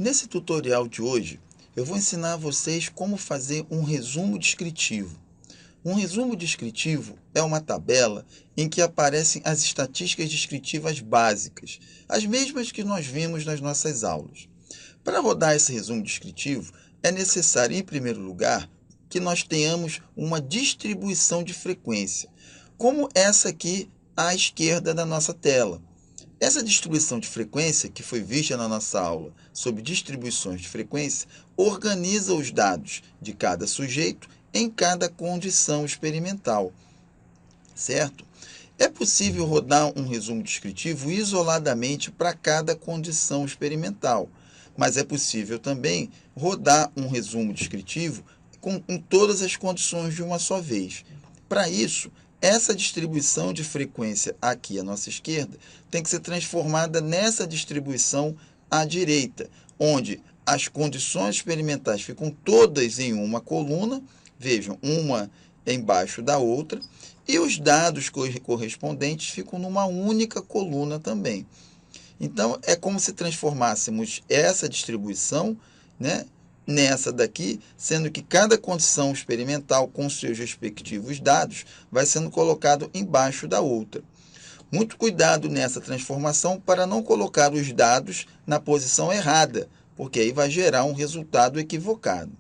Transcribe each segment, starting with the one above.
Nesse tutorial de hoje, eu vou ensinar a vocês como fazer um resumo descritivo. Um resumo descritivo é uma tabela em que aparecem as estatísticas descritivas básicas, as mesmas que nós vimos nas nossas aulas. Para rodar esse resumo descritivo, é necessário, em primeiro lugar, que nós tenhamos uma distribuição de frequência, como essa aqui à esquerda da nossa tela. Essa distribuição de frequência, que foi vista na nossa aula sobre distribuições de frequência, organiza os dados de cada sujeito em cada condição experimental, certo? É possível rodar um resumo descritivo isoladamente para cada condição experimental, mas é possível também rodar um resumo descritivo em todas as condições de uma só vez. Para isso, essa distribuição de frequência aqui à nossa esquerda tem que ser transformada nessa distribuição à direita, onde as condições experimentais ficam todas em uma coluna, vejam, uma embaixo da outra, e os dados correspondentes ficam numa única coluna também. Então, é como se transformássemos essa distribuição, né, nessa daqui, sendo que cada condição experimental com seus respectivos dados vai sendo colocado embaixo da outra. Muito cuidado nessa transformação para não colocar os dados na posição errada, porque aí vai gerar um resultado equivocado.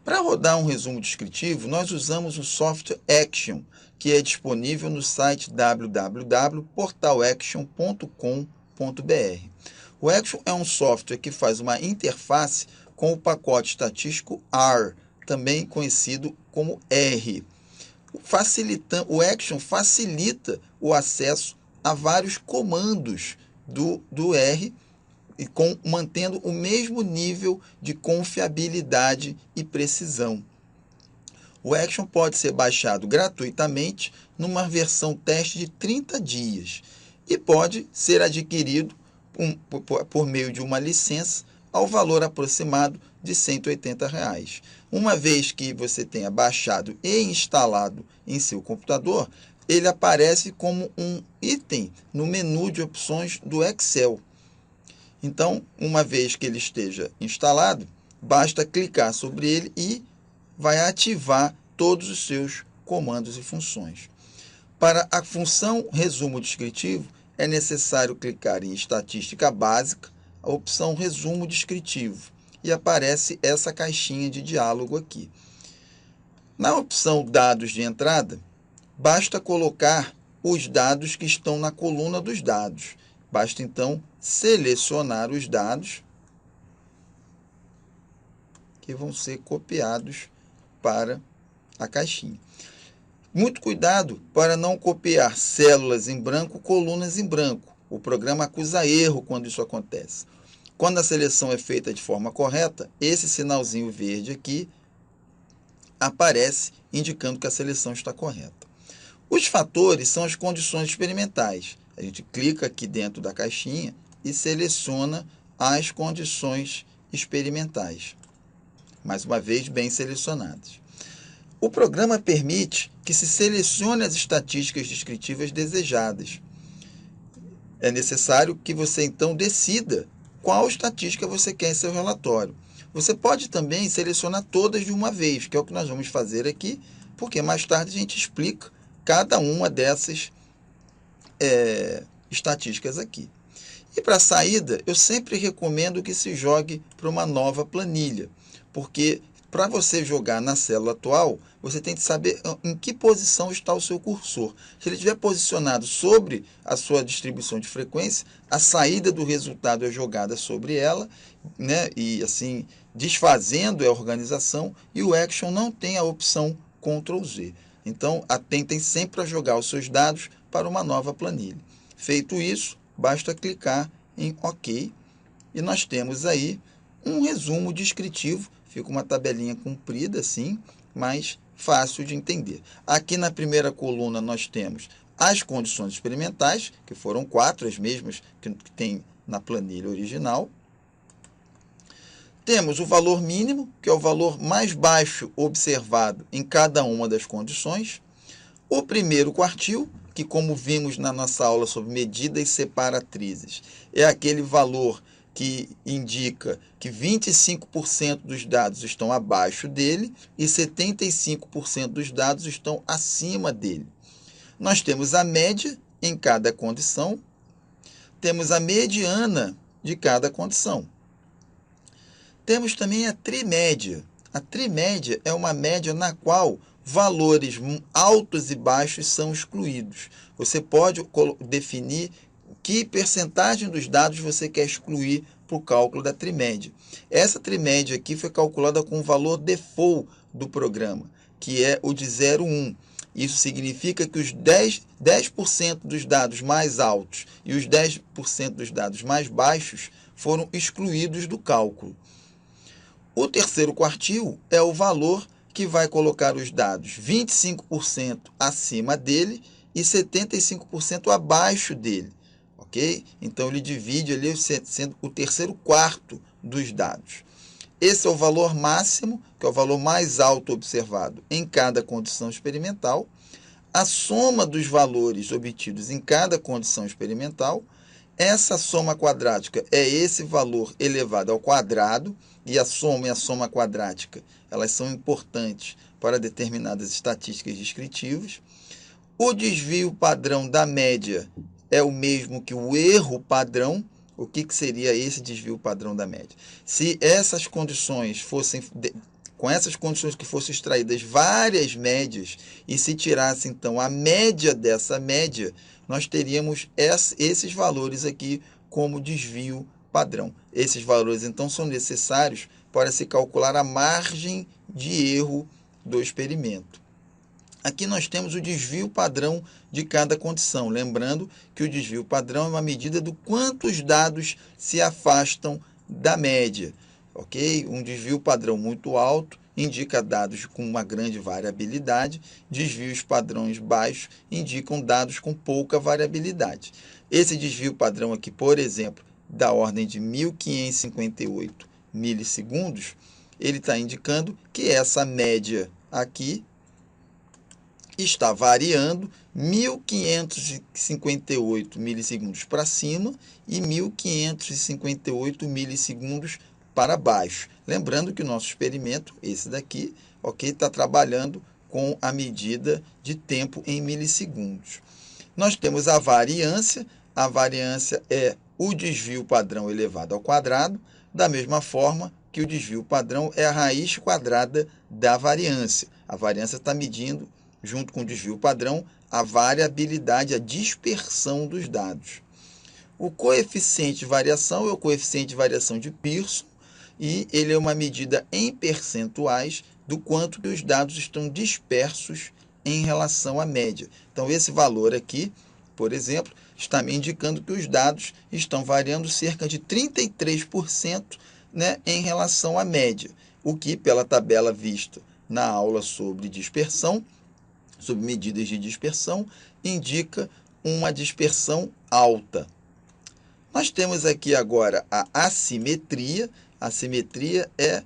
Para rodar um resumo descritivo, nós usamos o software Action, que é disponível no site www.portalaction.com.br. O Action é um software que faz uma interface com o pacote estatístico R, também conhecido como R. O Action facilita o acesso a vários comandos do R, e mantendo o mesmo nível de confiabilidade e precisão. O Action pode ser baixado gratuitamente numa versão teste de 30 dias e pode ser adquirido por meio de uma licença ao valor aproximado de R$ 180. Uma vez que você tenha baixado e instalado em seu computador, ele aparece como um item no menu de opções do Excel. Então, uma vez que ele esteja instalado, basta clicar sobre ele e vai ativar todos os seus comandos e funções. Para a função resumo descritivo, é necessário clicar em Estatística Básica, a opção Resumo Descritivo, e aparece essa caixinha de diálogo aqui. Na opção Dados de entrada, basta colocar os dados que estão na coluna dos dados. Basta, então, selecionar os dados que vão ser copiados para a caixinha. Muito cuidado para não copiar células em branco, colunas em branco. O programa acusa erro quando isso acontece. Quando a seleção é feita de forma correta, esse sinalzinho verde aqui aparece indicando que a seleção está correta. Os fatores são as condições experimentais. A gente clica aqui dentro da caixinha e seleciona as condições experimentais. Mais uma vez, bem selecionadas. O programa permite que se selecione as estatísticas descritivas desejadas. É necessário que você, então, decida qual estatística você quer em seu relatório. Você pode também selecionar todas de uma vez, que é o que nós vamos fazer aqui, porque mais tarde a gente explica cada uma dessas estatísticas aqui. E para a saída, eu sempre recomendo que se jogue para uma nova planilha, porque para você jogar na célula atual, você tem que saber em que posição está o seu cursor. Se ele estiver posicionado sobre a sua distribuição de frequência, a saída do resultado é jogada sobre ela, né? E assim, desfazendo a organização, e o Action não tem a opção Ctrl Z. Então, atentem sempre a jogar os seus dados para uma nova planilha. Feito isso, basta clicar em OK, e nós temos aí um resumo descritivo. Fica uma tabelinha comprida assim, mas fácil de entender. Aqui na primeira coluna nós temos as condições experimentais, que foram 4, as mesmas que tem na planilha original. Temos o valor mínimo, que é o valor mais baixo observado em cada uma das condições. O primeiro quartil, que como vimos na nossa aula sobre medidas separatrizes, é aquele valor que indica que 25% dos dados estão abaixo dele e 75% dos dados estão acima dele. Nós temos a média em cada condição, temos a mediana de cada condição. Temos também a trimédia. A trimédia é uma média na qual valores altos e baixos são excluídos. Você pode definir que percentagem dos dados você quer excluir para o cálculo da trimédia. Essa trimédia aqui foi calculada com o valor default do programa, que é o de 0,1. Isso significa que os 10% dos dados mais altos e os 10% dos dados mais baixos foram excluídos do cálculo. O terceiro quartil é o valor que vai colocar os dados 25% acima dele e 75% abaixo dele. Ok? Então, ele divide ali sendo o terceiro quarto dos dados. Esse é o valor máximo, que é o valor mais alto observado em cada condição experimental. A soma dos valores obtidos em cada condição experimental. Essa soma quadrática é esse valor elevado ao quadrado, e a soma quadrática, elas são importantes para determinadas estatísticas descritivas. O desvio padrão da média é o mesmo que o erro padrão. O que seria esse desvio padrão da média? Se essas condições fossem, com essas condições que fossem extraídas várias médias, e se tirasse então a média dessa média, nós teríamos esses valores aqui como desvio padrão. Esses valores, então, são necessários para se calcular a margem de erro do experimento. Aqui nós temos o desvio padrão de cada condição. Lembrando que o desvio padrão é uma medida do quanto os dados se afastam da média. Ok? Um desvio padrão muito alto indica dados com uma grande variabilidade, desvios padrões baixos indicam dados com pouca variabilidade. Esse desvio padrão aqui, por exemplo, da ordem de 1558 milissegundos, ele está indicando que essa média aqui está variando 1558 milissegundos para cima e 1558 milissegundos para baixo. Lembrando que o nosso experimento, esse daqui, ok, está trabalhando com a medida de tempo em milissegundos. Nós temos a variância é o desvio padrão elevado ao quadrado, da mesma forma que o desvio padrão é a raiz quadrada da variância. A variância está medindo, junto com o desvio padrão, a variabilidade, a dispersão dos dados. O coeficiente de variação é o coeficiente de variação de Pearson, e ele é uma medida em percentuais do quanto que os dados estão dispersos em relação à média. Então, esse valor aqui, por exemplo, está me indicando que os dados estão variando cerca de 33%, né, em relação à média, o que, pela tabela vista na aula sobre dispersão, sobre medidas de dispersão, indica uma dispersão alta. Nós temos aqui agora a assimetria. A assimetria é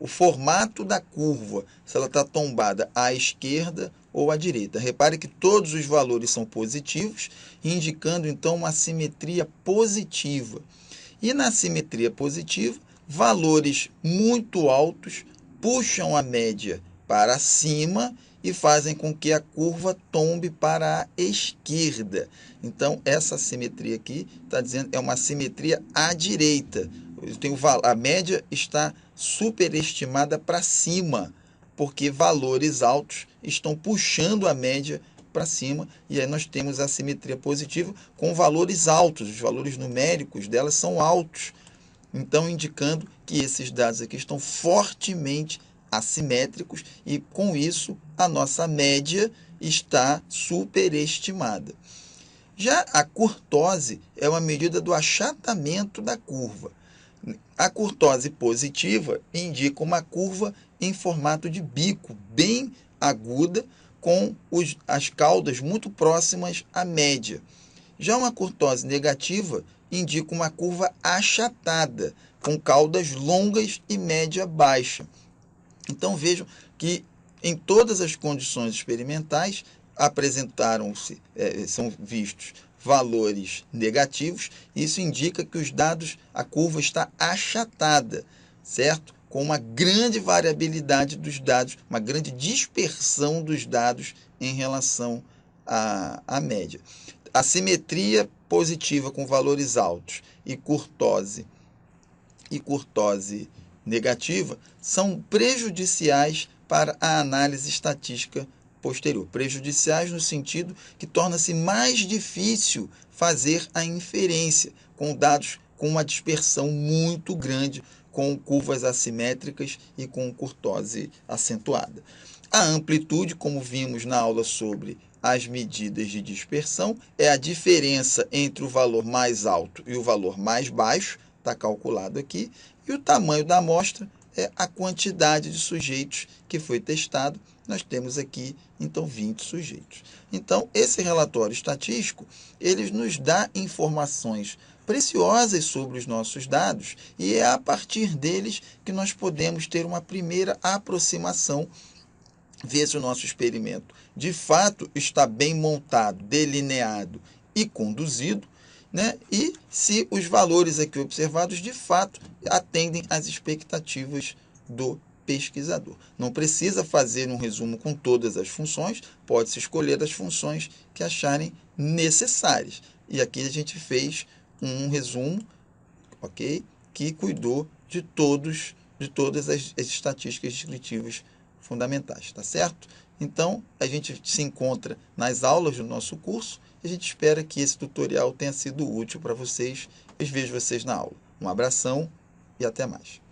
o formato da curva, se ela está tombada à esquerda ou à direita. Repare que todos os valores são positivos, indicando então uma assimetria positiva. E na assimetria positiva, valores muito altos puxam a média para cima e fazem com que a curva tombe para a esquerda. Então, essa simetria aqui está dizendo é uma simetria à direita. A média está superestimada para cima, porque valores altos estão puxando a média para cima, e aí nós temos a simetria positiva com valores altos, os valores numéricos delas são altos, então indicando que esses dados aqui estão fortemente assimétricos e, com isso, a nossa média está superestimada. Já a curtose é uma medida do achatamento da curva. A curtose positiva indica uma curva em formato de bico, bem aguda, com as caudas muito próximas à média. Já uma curtose negativa indica uma curva achatada, com caudas longas e média baixa. Então, vejam que em todas as condições experimentais apresentaram-se, são vistos valores negativos. Isso indica que os dados, a curva está achatada, certo? Com uma grande variabilidade dos dados, uma grande dispersão dos dados em relação à média. Assimetria positiva com valores altos e curtose negativa são prejudiciais para a análise estatística posterior. Prejudiciais no sentido que torna-se mais difícil fazer a inferência com dados com uma dispersão muito grande, com curvas assimétricas e com curtose acentuada. A amplitude, como vimos na aula sobre as medidas de dispersão, é a diferença entre o valor mais alto e o valor mais baixo, está calculado aqui, e o tamanho da amostra é a quantidade de sujeitos que foi testado. Nós temos aqui, então, 20 sujeitos. Então, esse relatório estatístico, ele nos dá informações preciosas sobre os nossos dados e é a partir deles que nós podemos ter uma primeira aproximação, ver se o nosso experimento de fato está bem montado, delineado e conduzido, né? E se os valores aqui observados de fato atendem às expectativas do pesquisador. Não precisa fazer um resumo com todas as funções, pode-se escolher as funções que acharem necessárias. E aqui a gente fez um resumo, ok? Que cuidou de todas as estatísticas descritivas fundamentais, tá certo? Então, a gente se encontra nas aulas do nosso curso e a gente espera que esse tutorial tenha sido útil para vocês. Eu vejo vocês na aula. Um abração e até mais.